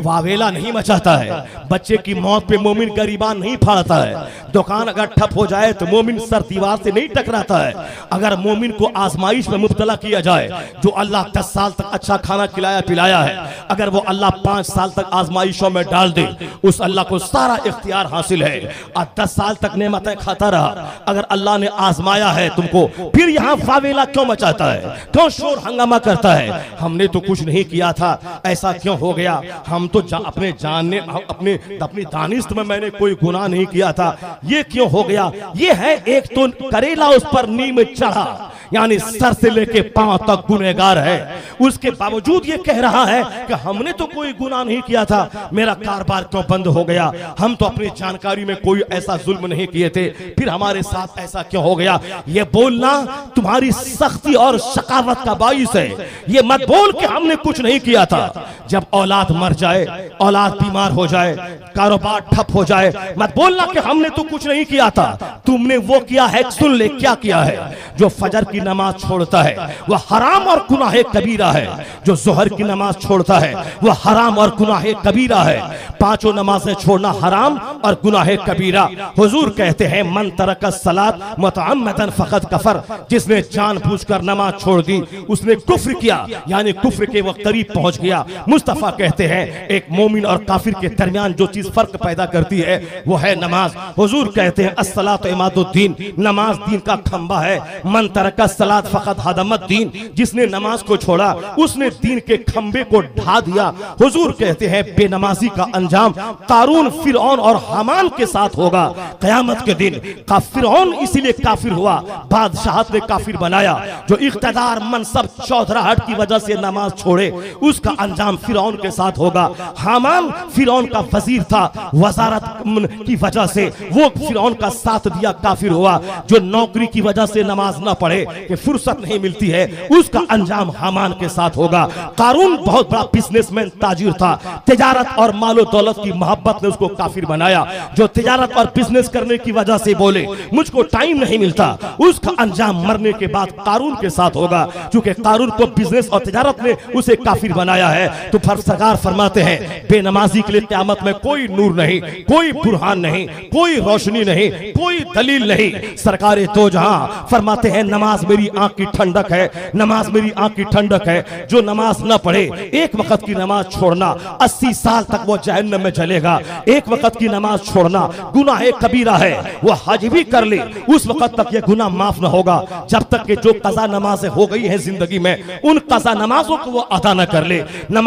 वावेला नहीं मचाता है, बच्चे की मौत पे मोमिन गरीबान नहीं फाड़ता है, दुकान अगर ठप हो जाए तो मोमिन सर दीवार से नहीं टकराता है। अगर मोमिन को आजमाइश में मुब्तला किया जाए, जो अल्लाह 10 साल तक अच्छा खाना खिलाया पिलाया है, अगर वो अल्लाह 5 साल तक आजमाइशों में डाल दे, उस अल्लाह को सारा इख्तियार हासिल है। और 10 साल तक नेमतें खाता रहा, अगर अल्लाह ने आजमाया है तुमको, फिर यहाँ वावेला क्यों मचाता है, क्यों शोर हंगामा करता है? हमने तो कुछ नहीं किया था, ऐसा क्यों हो गया? हम तो अपने जानने अपनी दानिश में मैंने कोई गुनाह नहीं किया था, ये क्यों हो गया? ये है एक तो करेला उस पर नीम चढ़ा, यानी सर से लेके पांव तक गुनहगार है, उसके बावजूद ये कह रहा है कि हमने तो कोई गुनाह नहीं किया था, मेरा कारोबार क्यों बंद हो गया? हम तो अपनी जानकारी में कोई ऐसा जुल्म नहीं किए थे, फिर हमारे साथ ऐसा क्यों हो गया? ये बोलना तुम्हारी सख्ती और शकावत का बाइस है। ये मत बोल के हमने कुछ नहीं किया था। जब औलाद मर जाए, औलाद बीमार हो जाए, कारोबार ठप हो जाए, मत बोलना कि हमने तो कुछ नहीं किया था। तुमने वो किया है, सुन ले क्या किया है। जो फजर की नमाज छोड़ता है वह हराम और गुनाह कबीरा है, जो जोहर की नमाज छोड़ता है वह हराम और गुनाह कबीरा है। पांचों नमाजें छोड़ना हराम और गुनाह कबीरा। हुजूर कहते हैं मन तरका सलात मुतअम्मदन फकद कफर, जिसने जानबूझकर नमाज छोड़ दी उसने कुफ्र किया, यानी कुफ्र के वो करीब पहुंच गया। मुस्तफा कहते हैं एक मोमिन और काफिर के दरमियान जो चीज फर्क पैदा करती है वो है नमाज। हुजूर कहते हैं अस्सलातु इमादुद्दीन, नमाज दीन का खंबा है। मन तरका सलात फकद हदमत दीन, जिसने नमाज को छोड़ा उसने दीन के खंबे को ढा दिया। हुजूर कहते हैं बेनमाजी का अंजाम कारून, फिरौन और हामान के साथ होगा कयामत के दिन। फिरौन इसीलिए काफिर हुआ, बादशाहत ने काफिर बनाया। जो इख्तिदार मनसब चौधराहट की वजह से नमाज छोड़े उसका अंजाम फिरौन के साथ होगा। हामान फिरौन का वजीर था, वजारत की वजह से वो फिरौन का साथ दिया, काफिर हुआ। जो नौकरी की वजह से नमाज ना पढ़े कि फुर्सत नहीं मिलती है, उसका अंजाम हामान के साथ होगा। कारून बहुत बड़ा बिजनेसमैन ताजिर था, तिजारत और मालो दौलत की मोहब्बत ने उसको काफिर बनाया। जो तिजारत और बिजनेस करने की वजह से बोले मुझको टाइम नहीं मिलता, उसका अंजाम मरने के बाद कारून के साथ होगा, क्योंकि कारून को बिजनेस और तिजारत ने उसे काफिर बनाया है। तो सरकार फरमाते हैं बेनमाजी के लिए क़यामत में कोई नूर नहीं, कोई बुरहान नहीं, कोई रोशनी नहीं, कोई दलील नहीं। सरकार दो जहां फरमाते हैं नमाज मेरी आंख की ठंडक है, नमाज मेरी आंख की ठंडक है। जो नमाज न पढ़े, एक वक्त की नमाज छोड़ना 80 साल तक वो जहन्नम में जलेगा। एक वक्त की नमाज छोड़ना गुनाह कबीरा है, वो हज भी कर ले उस वक्त तक ये गुनाह माफ न होगा, जब तक कि जो कज़ा नमाजें हो गई हैं जिंदगी में उन कज़ा नमाजों को वो अदा न कर ले।